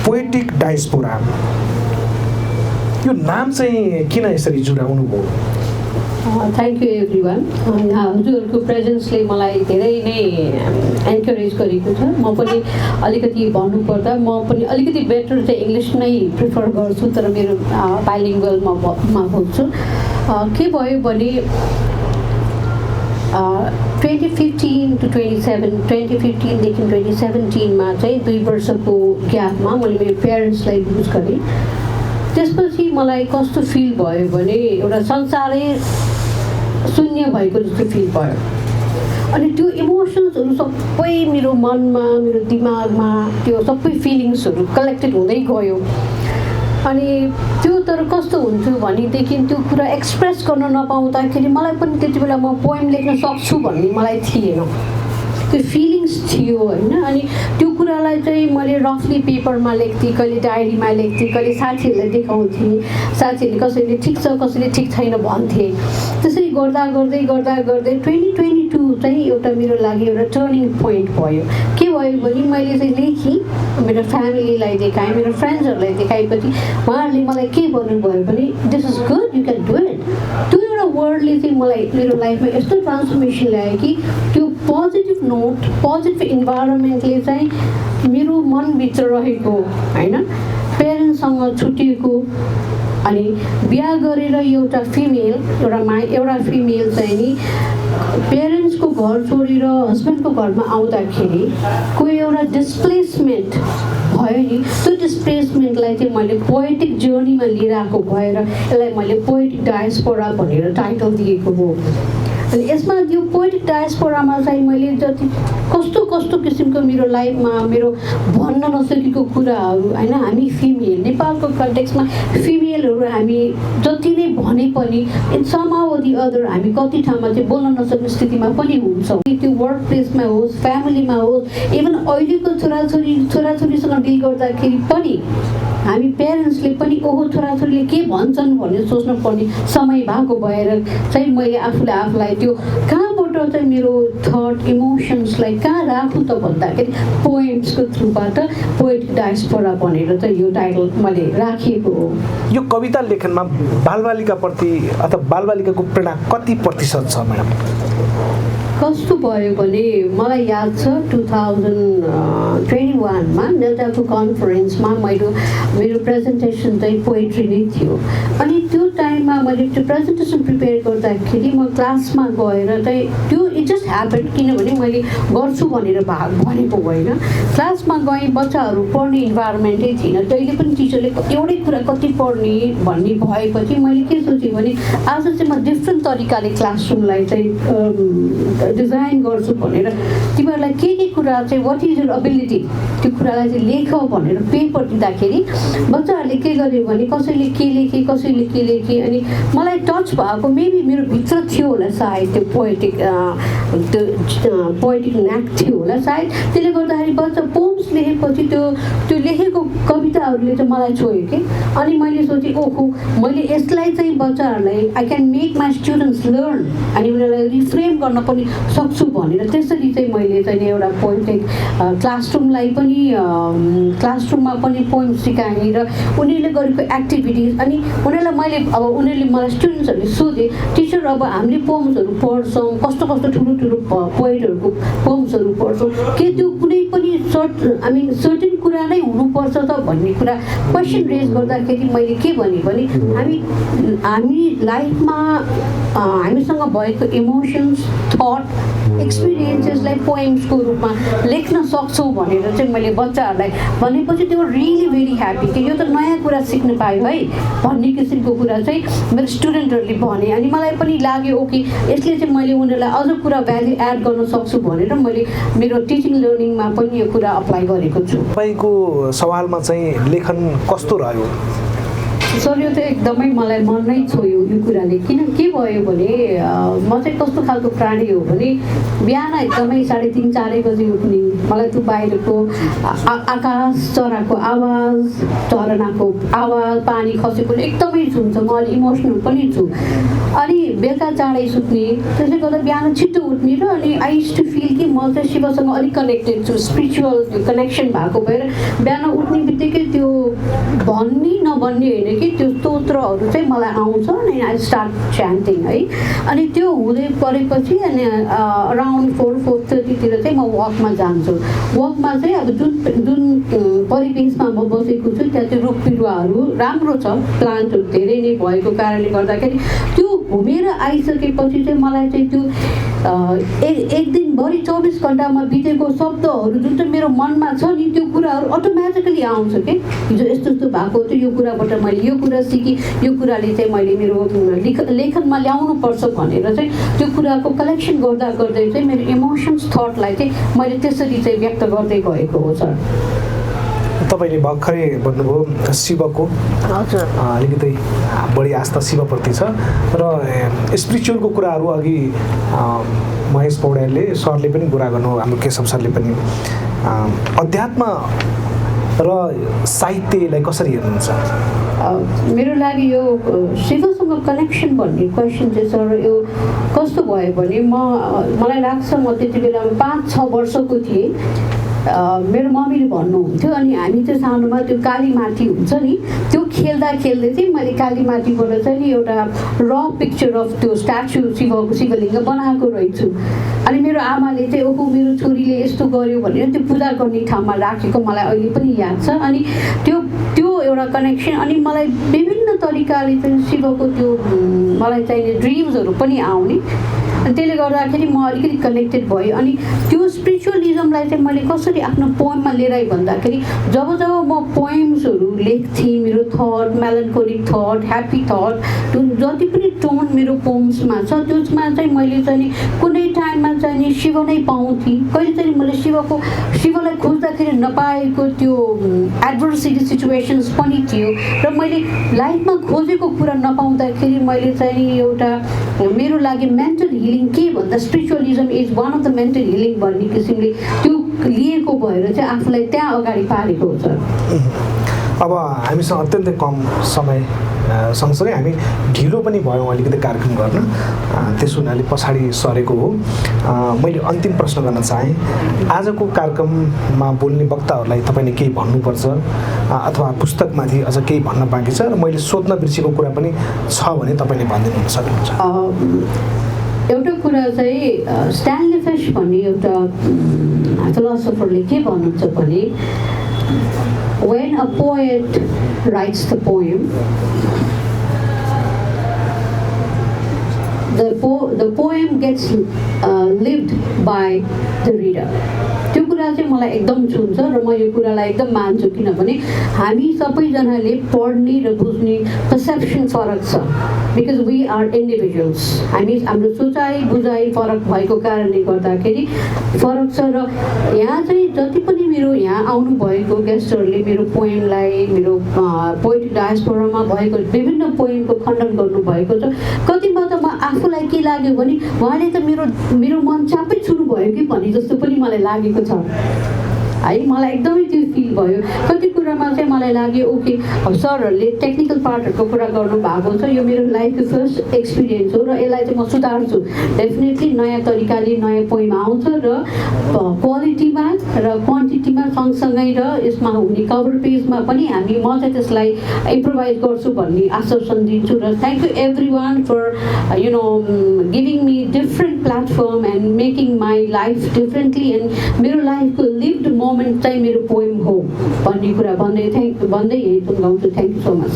Poetic diaspora, यो नाम चाहिँ किन यसरी जुडाउनु भयो? Thank you everyone. हजुरहरूको प्रेजेन्सले मलाई धेरै नै एन्करेज गरेको छ। म पनि अलिकति भन्नुपर्दा म पनि अलिकति बेटर चाहिँ इङ्ग्लिस नै प्रिफर गर्छु, तर मेरो बाइलिङ्गुअलमा बोल्छु। के भयो भने 2015 to 2015देखि 2017मा चाहिँ 2 वर्षको ग्यापमा मैले मेरो प्यारेन्ट्सलाई लुज गरेँ। त्यसपछि मलाई कस्तो फिल भयो भने एउटा संसारै शून्य भएको जस्तो फिल भयो। अनि त्यो इमोसन्सहरू सबै मेरो मनमा, मेरो दिमागमा त्यो सबै फिलिङ्सहरू कलेक्टेड हुँदै गयो। अनि त्यो तर कस्तो हुन्थ्यो भनेदेखि त्यो कुरा एक्सप्रेस गर्न नपाउँदाखेरि मलाई पनि त्यति बेला म पोएम लेख्न सक्छु भन्ने मलाई थिएन, त्यो फिलिङ्स थियो होइन। अनि त्यो कुरालाई चाहिँ मैले रफली पेपरमा लेख्थेँ, कहिले डायरीमा लेख्थेँ, कहिले साथीहरूलाई देखाउँथेँ, साथीहरूले कसैले ठिक छ कसैले ठिक छैन भन्थे। त्यसरी गर्दा गर्दै 2022 चाहिँ एउटा मेरो लागि एउटा टर्निङ पोइन्ट भयो। के भयो भने मैले चाहिँ लेखेँ, मेरो फ्यामिलीलाई देखाएँ, मेरो फ्रेन्ड्सहरूलाई देखाएपछि उहाँहरूले मलाई के भन्नुभयो भने this is good, you can do it. त्यो एउटा वर्डले चाहिँ मलाई मेरो लाइफमा यस्तो ट्रान्सफर्मेसन ल्यायो कि त्यो पोजिटिभ नोट, पोजिटिभ इन्भाइरोमेन्टले चाहिँ मेरो मनभित्र रहेको होइन पेरेन्ट्ससँग छुटिएको, अनि बिहा गरेर एउटा फिमेल चाहिँ नि पेरेन्ट्सको घर छोडेर हस्बेन्डको घरमा आउँदाखेरि कोही एउटा डिस्प्लेसमेन्ट भयो नि, त्यो डिस्प्लेसमेन्टलाई चाहिँ मैले पोएटिक जर्नीमा लिएर आएको भएर यसलाई मैले पोएटिक डायस्पोरा भनेर टाइटल दिएको हो। अनि यसमा यो पोएटिक डायस्पोरामा चाहिँ मैले जति कस्तो किसिमको मेरो लाइफमा मेरो भन्न नसकेको कुराहरू होइन, हामी फिमेल नेपालको कन्टेक्समा फिमेलहरू हामी जति नै भने पनि in some how the other हामी कति ठाउँमा चाहिँ बोल्न नसक्ने स्थितिमा पनि हुन्छौँ। त्यो वर्क प्लेसमा होस्, फ्यामिलीमा होस्, इभन अहिलेको छोराछोरीसँग डिल गर्दाखेरि पनि हामी पेरेन्ट्सले पनि ओहो छोराछोरीले के भन्छन् भन्ने सोच्नु पर्ने समय भएको भएर चाहिँ मैले आफूलाई त्यो कहाँबाट चाहिँ मेरो थट इमोसन्सलाई कहाँ राखौँ त भन्दाखेरि पोएम्सको थ्रुबाट पोएटिक डायस्पोरा भनेर चाहिँ यो टाइटल मैले राखिएको हो। यो कविता लेखनमा बालबालिकाप्रति अथवा बालबालिकाको प्रेरणा कति प्रतिशत छ म्याडम? कस्तो भयो भने मलाई याद छ 2021मा नेल्टाको कन्फरेन्समा मेरो प्रेजेन्टेसन चाहिँ पोएट्री नै थियो। अनि त्यो टाइममा मैले त्यो प्रेजेन्टेसन प्रिपेयर गर्दाखेरि म क्लासमा गएर चाहिँ त्यो इट जस्ट ह्यापन, किनभने मैले गर्छु भनेर भनेको होइन। क्लासमा गएँ, बच्चाहरू पढ्ने इन्भाइरोमेन्टै थिएन, जहिले पनि टिचरले एउटै कुरा कति पढ्ने भन्ने भएपछि मैले के सोचेँ भने आज चाहिँ म डिफ्रेन्ट तरिकाले क्लासरुमलाई चाहिँ डिजाइन गर्छु भनेर तिमीहरूलाई के कुरा चाहिँ वाट इज युर एबिलिटी त्यो कुरालाई चाहिँ लेख भनेर पेपर दिँदाखेरि बच्चाहरूले के गर्यो भने कसैले के लेखे अनि मलाई टच भएको मेबी मेरो भित्र थियो होला सायद त्यो पोएटिक न्याक थियो होला सायद। त्यसले गर्दाखेरि बच्चा पोम्स लेखेपछि त्यो लेखेको कविताहरूले चाहिँ मलाई छोयो कि। अनि मैले सोचेँ ओहो मैले यसलाई चाहिँ बच्चाहरूलाई I can make my students learn अनि उनीहरूलाई रिफ्रेम गर्न पनि सक्छु भनेर त्यसरी चाहिँ मैले चाहिँ एउटा पोएटिक क्लासरुममा पनि पोइम सिकाएँ र उनीहरूले गरेको एक्टिभिटिज। अनि उनीहरूले मलाई स्टुडेन्ट्सहरूले सोधे टिचर अब हामीले पोम्सहरू पढ्छौँ, कस्तो ठुलो पोएटहरूको पोम्सहरू पढ्छौँ, के त्यो कुनै पनि सर्टेन कुरा नै हुनुपर्छ त भन्ने कुरा क्वेसन रेज गर्दाखेरि मैले के भने हामी लाइफमा हामीसँग भएको इमोसन्स, थट, एक्सपिरियन्सेसलाई पोएम्सको रूपमा लेख्न सक्छौँ भनेर चाहिँ मैले बच्चाहरूलाई भनेपछि त्यो रियली भेरी ह्याप्पी कि यो त नयाँ कुरा सिक्न पायो है भन्ने किसिमको कुरा चाहिँ मेरो स्टुडेन्टहरूले भने। अनि मलाई पनि लाग्यो ओके यसले चाहिँ मैले उनीहरूलाई अझ कुरा भ्याल्यु एड गर्न सक्छु भनेर मैले मेरो टिचिङ लर्निङमा पनि यो कुरा अप्लाई गरेको छु। तपाईँको सवालमा चाहिँ लेखन कस्तो रह्यो? सर यो त एकदमै मलाई मन नै छोयो यो कुराले। किन के भयो भने म चाहिँ कस्तो खालको प्राणी हो भने बिहान एकदमै 3:30 4 बजी उठ्ने, मलाई त्यो बाहिरको आकाश, चराको आवाज, झरनाको आवाज, पानी खसेको एकदमै सुन्छ। म अलि इमोसनल पनि छु। अनि बेलुका चाँडै सुत्ने, त्यसले गर्दा बिहान छिट्टो उठ्ने र अनि आई युज्ड टु फिल कि म चाहिँ शिवसँग अलिक कनेक्टेड छु, स्पिरिचुअल कनेक्सन भएको भएर बिहान उठ्ने बित्तिकै त्यो भन्ने नभन्ने होइन कि त्यो स्तोत्रहरू चाहिँ मलाई आउँछ अनि आई स्टार्ट च्यान्टिङ है। अनि त्यो हुँदै परेपछि अनि अराउन्ड 4-4:30 चाहिँ म वकमा जान्छु। वकमा चाहिँ अब जुन परिवेशमा म बसेको छु त्यहाँ चाहिँ रुख बिरुवाहरू राम्रो छ, प्लान्टहरू धेरै नै भएको कारणले गर्दाखेरि त्यो घुमेर आइसकेपछि चाहिँ मलाई चाहिँ त्यो एक दिनभरि 24 घन्टामा बितेको शब्दहरू जुन चाहिँ मेरो मनमा छ नि त्यो कुराहरू अटोमेटिकली आउँछ कि हिजो यस्तो यस्तो भएको थियो, यो कुराबाट मैले यो कुरा सिकेँ, यो कुराले चाहिँ मैले मेरो लेखनमा ल्याउनुपर्छ भनेर चाहिँ त्यो कुराको कलेक्सन गर्दा गर्दै चाहिँ मेरो इमोसन्स थटलाई चाहिँ मैले त्यसरी चाहिँ व्यक्त गर्दै गएको हो सर। तपाईँले भर्खरै भन्नुभयो शिवको अलिकति बढी आस्था शिवप्रति छ र स्पिरिचुअलको कुराहरू अघि महेश पौड्यालले सरले पनि कुरा गर्नु, हाम्रो केशव सरले पनि अध्यात्म र साहित्यलाई कसरी हेर्नुहुन्छ? मेरो लागि यो शिवसँग कनेक्सन भन्ने क्वेसन चाहिँ सर यो कस्तो भयो भने मलाई लाग्छ म त्यति बेला 5-6 वर्षको थिएँ। मेरो मम्मीले भन्नुहुन्थ्यो अनि हामी चाहिँ सानोमा त्यो कालीमाटी हुन्छ नि त्यो खेल्दा खेल्दै चाहिँ मैले कालीमाटीबाट चाहिँ नि एउटा र पिक्चर अफ त्यो स्ट्याचु शिवलिङ्ग बनाएको रहेछु। अनि मेरो आमाले चाहिँ ओहो मेरो छोरीले यस्तो गर्यो भनेर त्यो पूजा गर्ने ठाउँमा राखेको मलाई अहिले पनि याद छ। अनि त्यो एउटा कनेक्सन अनि मलाई विभिन्न तरिकाले चाहिँ शिवको त्यो मलाई चाहिने ड्रिम्सहरू पनि आउने, अनि त्यसले गर्दाखेरि म अलिकति कनेक्टेड भएँ। अनि त्यो स्पिरिचुअलिजमलाई चाहिँ मैले कसरी आफ्नो पोएममा लिएर आएँ भन्दाखेरि जब म पोएम्सहरू लेख्थेँ, मेरो थट, मेलन्कोलिक थट, ह्याप्पी थट, जति पनि टोन मेरो पोएम्समा छ त्यसमा चाहिँ मैले चाहिँ कुनै टाइममा चाहिँ शिव नै पाउँथेँ, कहिले चाहिँ मैले शिवलाई खोज्दाखेरि नपाएको त्यो एडभर्सिटी सिचुएसन्स पनि थियो र मैले लाइफमा खोजेको कुरा नपाउँदाखेरि मैले चाहिँ एउटा मेरो लागि मेन्टल हिलिङ के भन्दा spiritualism is one of the mental healing भन्ने किसिमले त्यो लिएको भएर चाहिँ आफूलाई त्यहाँ अगाडि पारेको हो सर। अब हामीसँग अत्यन्तै कम समय सँगसँगै हामी ढिलो पनि भयौँ अलिकति कार्यक्रम गर्न, त्यसो हुनाले पछाडि सरेको हो। मैले अन्तिम प्रश्न गर्न चाहेँ, आजको कार्यक्रममा बोल्ने वक्ताहरूलाई तपाईँले केही भन्नुपर्छ अथवा पुस्तकमाथि अझ केही भन्न बाँकी छ र मैले सोध्न बिर्सेको कुरा पनि छ भने तपाईँले भनिदिनु सक्नुहुन्छ? एउटा कुरा चाहिँ स्ट्यानली फिश भन्ने एउटा फिलोसोफरले के भन्नुहुन्छ भने when a poet writes the poem, the poem gets lived by the reader. त्यो कुरा चाहिँ मलाई एकदम छुन्छ र म यो कुरालाई एकदम मान्छु किनभने हामी सबैजनाले पढ्ने र बुझ्ने पर्सेप्सन फरक छ बिकज वी आर इन्डिभिजुअल्स। हाम्रो सोचाइ बुझाइ फरक भएको कारणले गर्दाखेरि फरक छ। र यहाँ चाहिँ जति पनि मेरो यहाँ आउनुभएको गेस्टहरूले मेरो पोएमलाई मेरो पोएट्री डायस्पोरामा भएको विभिन्न पोएमको खण्डन गर्नुभएको छ। कतिमा त म आफूलाई के लाग्यो भने उहाँले त मेरो मन चापै छुनु भयो कि भन्ने जस्तो पनि मलाई लागेको छ है। मलाई एकदमै त्यो फिल भयो। कति कुरामा चाहिँ मलाई लाग्यो ओके सरहरूले टेक्निकल पार्टहरूको कुरा गर्नु भएको छ, यो मेरो लाइफको फर्स्ट एक्सपिरियन्स हो र यसलाई चाहिँ म सुधार्छु। डेफिनेटली नयाँ तरिकाले नयाँ पोइम आउँछ र क्वालिटीमा र क्वान्टिटीमा सँगसँगै र यसमा हुने कभर पेजमा पनि म चाहिँ त्यसलाई इम्प्रोभाइज गर्छु भन्ने आश्वासन दिन्छु। र thank you everyone for giving me different platform and making my life differently and मेरो लाइफको लिभ्ड मोमेन्ट चाहिँ मेरो पोएम हो भन्ने कुरा भन्दै यही टुङ्गाउँछु। Thank you so much.